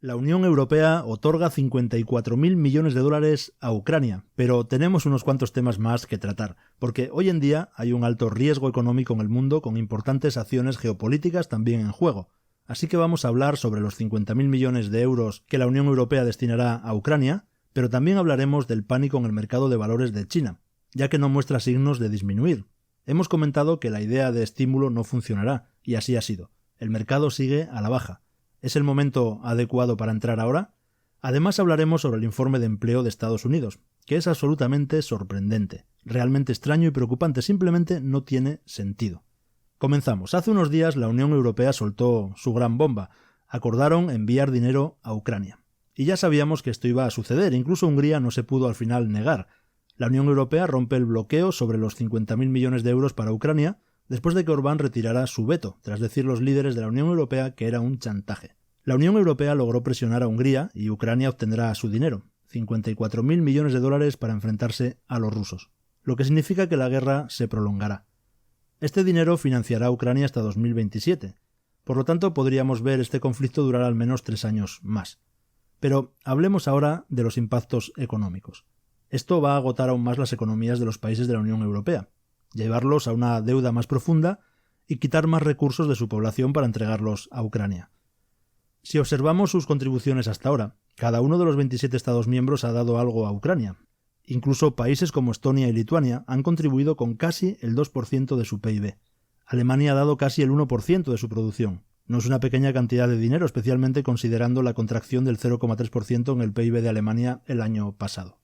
La Unión Europea otorga 54.000 millones de dólares a Ucrania, pero tenemos unos cuantos temas más que tratar, porque hoy en día hay un alto riesgo económico en el mundo con importantes acciones geopolíticas también en juego. Así que vamos a hablar sobre los 50.000 millones de euros que la Unión Europea destinará a Ucrania, pero también hablaremos del pánico en el mercado de valores de China, ya que no muestra signos de disminuir. Hemos comentado que la idea de estímulo no funcionará, y así ha sido. El mercado sigue a la baja. ¿Es el momento adecuado para entrar ahora? Además hablaremos sobre el informe de empleo de Estados Unidos, que es absolutamente sorprendente, realmente extraño y preocupante, simplemente no tiene sentido. Comenzamos. Hace unos días la Unión Europea soltó su gran bomba. Acordaron enviar dinero a Ucrania. Y ya sabíamos que esto iba a suceder, incluso Hungría no se pudo al final negar. La Unión Europea rompe el bloqueo sobre los 50.000 millones de euros para Ucrania, después de que Orbán retirara su veto, tras decir los líderes de la Unión Europea que era un chantaje. La Unión Europea logró presionar a Hungría y Ucrania obtendrá su dinero, 54.000 millones de dólares para enfrentarse a los rusos, lo que significa que la guerra se prolongará. Este dinero financiará a Ucrania hasta 2027, por lo tanto podríamos ver este conflicto durar al menos 3 años más. Pero hablemos ahora de los impactos económicos. Esto va a agotar aún más las economías de los países de la Unión Europea, llevarlos a una deuda más profunda y quitar más recursos de su población para entregarlos a Ucrania. Si observamos sus contribuciones hasta ahora, cada uno de los 27 Estados miembros ha dado algo a Ucrania. Incluso países como Estonia y Lituania han contribuido con casi el 2% de su PIB. Alemania ha dado casi el 1% de su producción. No es una pequeña cantidad de dinero, especialmente considerando la contracción del 0,3% en el PIB de Alemania el año pasado.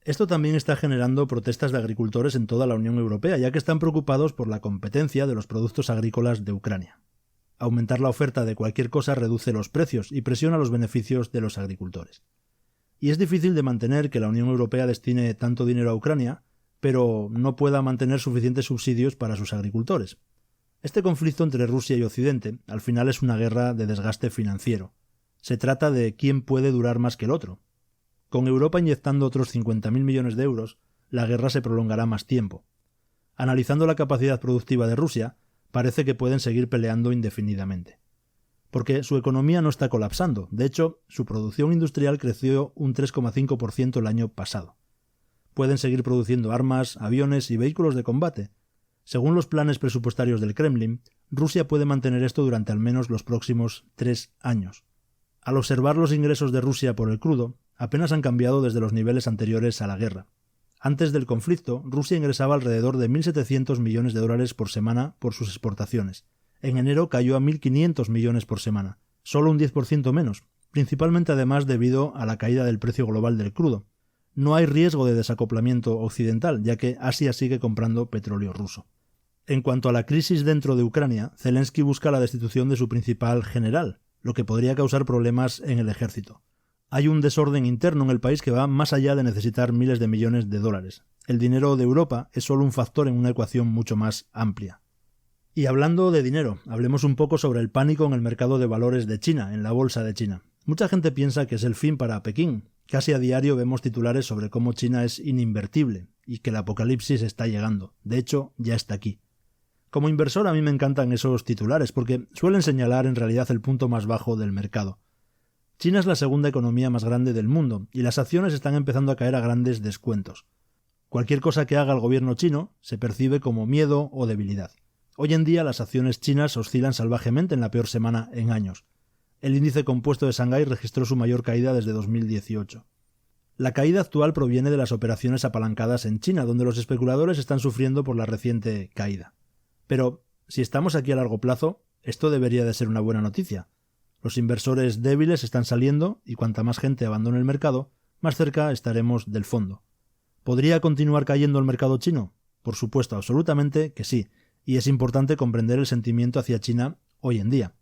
Esto también está generando protestas de agricultores en toda la Unión Europea, ya que están preocupados por la competencia de los productos agrícolas de Ucrania. Aumentar la oferta de cualquier cosa reduce los precios y presiona los beneficios de los agricultores. Y es difícil de mantener que la Unión Europea destine tanto dinero a Ucrania, pero no pueda mantener suficientes subsidios para sus agricultores. Este conflicto entre Rusia y Occidente al final es una guerra de desgaste financiero. Se trata de quién puede durar más que el otro. Con Europa inyectando otros 50.000 millones de euros, la guerra se prolongará más tiempo. Analizando la capacidad productiva de Rusia, parece que pueden seguir peleando indefinidamente. Porque su economía no está colapsando, de hecho, su producción industrial creció un 3,5% el año pasado. Pueden seguir produciendo armas, aviones y vehículos de combate. Según los planes presupuestarios del Kremlin, Rusia puede mantener esto durante al menos los próximos 3 años. Al observar los ingresos de Rusia por el crudo, apenas han cambiado desde los niveles anteriores a la guerra. Antes del conflicto, Rusia ingresaba alrededor de 1.700 millones de dólares por semana por sus exportaciones. En enero cayó a 1.500 millones por semana, solo un 10% menos, principalmente además debido a la caída del precio global del crudo. No hay riesgo de desacoplamiento occidental, ya que Asia sigue comprando petróleo ruso. En cuanto a la crisis dentro de Ucrania, Zelensky busca la destitución de su principal general, lo que podría causar problemas en el ejército. Hay un desorden interno en el país que va más allá de necesitar miles de millones de dólares. El dinero de Europa es solo un factor en una ecuación mucho más amplia. Y hablando de dinero, hablemos un poco sobre el pánico en el mercado de valores de China, en la bolsa de China. Mucha gente piensa que es el fin para Pekín. Casi a diario vemos titulares sobre cómo China es ininvertible y que el apocalipsis está llegando. De hecho, ya está aquí. Como inversor a mí me encantan esos titulares porque suelen señalar en realidad el punto más bajo del mercado. China es la segunda economía más grande del mundo y las acciones están empezando a caer a grandes descuentos. Cualquier cosa que haga el gobierno chino se percibe como miedo o debilidad. Hoy en día las acciones chinas oscilan salvajemente en la peor semana en años. El índice compuesto de Shanghái registró su mayor caída desde 2018. La caída actual proviene de las operaciones apalancadas en China, donde los especuladores están sufriendo por la reciente caída. Pero, si estamos aquí a largo plazo, esto debería de ser una buena noticia. Los inversores débiles están saliendo y cuanta más gente abandone el mercado, más cerca estaremos del fondo. ¿Podría continuar cayendo el mercado chino? Por supuesto, absolutamente que sí, y es importante comprender el sentimiento hacia China hoy en día.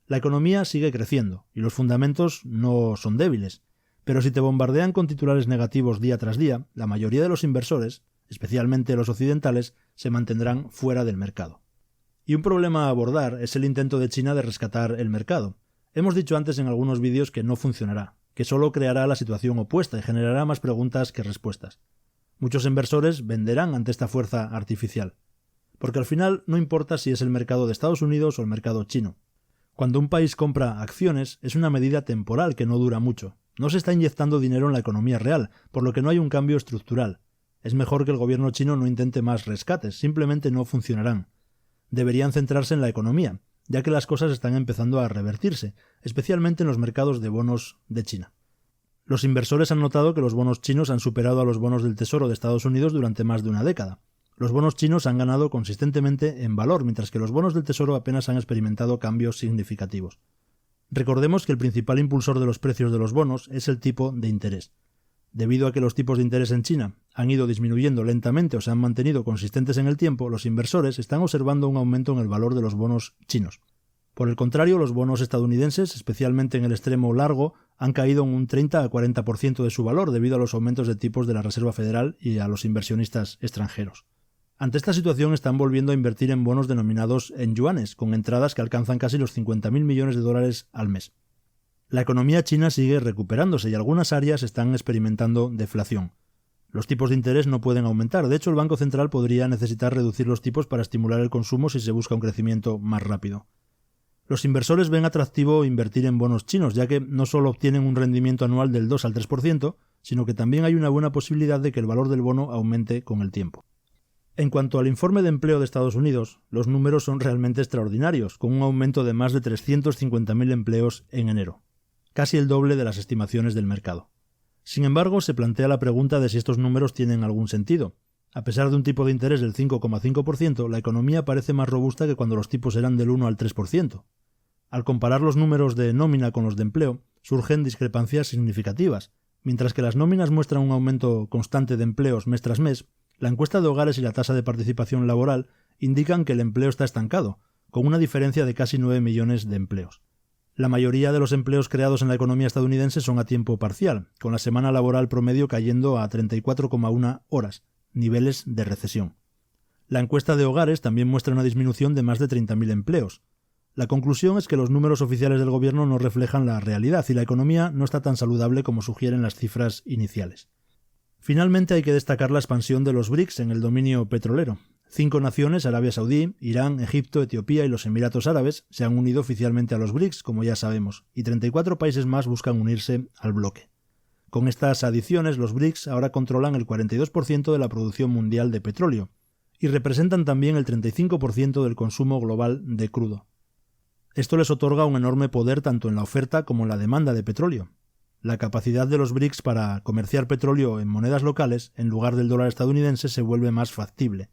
La economía sigue creciendo y los fundamentos no son débiles, pero si te bombardean con titulares negativos día tras día, la mayoría de los inversores, especialmente los occidentales, se mantendrán fuera del mercado. Y un problema a abordar es el intento de China de rescatar el mercado. Hemos dicho antes en algunos vídeos que no funcionará, que solo creará la situación opuesta y generará más preguntas que respuestas. Muchos inversores venderán ante esta fuerza artificial, porque al final no importa si es el mercado de Estados Unidos o el mercado chino. Cuando un país compra acciones, es una medida temporal que no dura mucho. No se está inyectando dinero en la economía real, por lo que no hay un cambio estructural. Es mejor que el gobierno chino no intente más rescates, simplemente no funcionarán. Deberían centrarse en la economía, ya que las cosas están empezando a revertirse, especialmente en los mercados de bonos de China. Los inversores han notado que los bonos chinos han superado a los bonos del Tesoro de Estados Unidos durante más de una década. Los bonos chinos han ganado consistentemente en valor, mientras que los bonos del Tesoro apenas han experimentado cambios significativos. Recordemos que el principal impulsor de los precios de los bonos es el tipo de interés. Debido a que los tipos de interés en China han ido disminuyendo lentamente o se han mantenido consistentes en el tiempo, los inversores están observando un aumento en el valor de los bonos chinos. Por el contrario, los bonos estadounidenses, especialmente en el extremo largo, han caído en un 30 a 40% de su valor debido a los aumentos de tipos de la Reserva Federal y a los inversionistas extranjeros. Ante esta situación están volviendo a invertir en bonos denominados en yuanes, con entradas que alcanzan casi los 50.000 millones de dólares al mes. La economía china sigue recuperándose y algunas áreas están experimentando deflación. Los tipos de interés no pueden aumentar, de hecho el Banco Central podría necesitar reducir los tipos para estimular el consumo si se busca un crecimiento más rápido. Los inversores ven atractivo invertir en bonos chinos, ya que no solo obtienen un rendimiento anual del 2 al 3%, sino que también hay una buena posibilidad de que el valor del bono aumente con el tiempo. En cuanto al informe de empleo de Estados Unidos, los números son realmente extraordinarios, con un aumento de más de 350.000 empleos en enero, casi el doble de las estimaciones del mercado. Sin embargo, se plantea la pregunta de si estos números tienen algún sentido. A pesar de un tipo de interés del 5,5%, la economía parece más robusta que cuando los tipos eran del 1 al 3%. Al comparar los números de nómina con los de empleo, surgen discrepancias significativas. Mientras que las nóminas muestran un aumento constante de empleos mes tras mes, la encuesta de hogares y la tasa de participación laboral indican que el empleo está estancado, con una diferencia de casi 9 millones de empleos. La mayoría de los empleos creados en la economía estadounidense son a tiempo parcial, con la semana laboral promedio cayendo a 34,1 horas, niveles de recesión. La encuesta de hogares también muestra una disminución de más de 30.000 empleos. La conclusión es que los números oficiales del gobierno no reflejan la realidad y la economía no está tan saludable como sugieren las cifras iniciales. Finalmente hay que destacar la expansión de los BRICS en el dominio petrolero. 5 naciones, Arabia Saudí, Irán, Egipto, Etiopía y los Emiratos Árabes, se han unido oficialmente a los BRICS, como ya sabemos, y 34 países más buscan unirse al bloque. Con estas adiciones, los BRICS ahora controlan el 42% de la producción mundial de petróleo y representan también el 35% del consumo global de crudo. Esto les otorga un enorme poder tanto en la oferta como en la demanda de petróleo. La capacidad de los BRICS para comerciar petróleo en monedas locales, en lugar del dólar estadounidense, se vuelve más factible.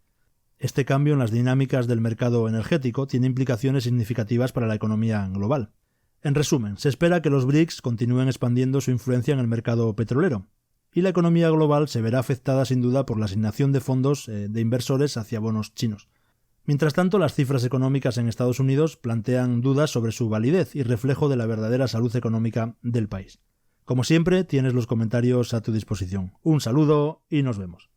Este cambio en las dinámicas del mercado energético tiene implicaciones significativas para la economía global. En resumen, se espera que los BRICS continúen expandiendo su influencia en el mercado petrolero, y la economía global se verá afectada sin duda por la asignación de fondos de inversores hacia bonos chinos. Mientras tanto, las cifras económicas en Estados Unidos plantean dudas sobre su validez y reflejo de la verdadera salud económica del país. Como siempre, tienes los comentarios a tu disposición. Un saludo y nos vemos.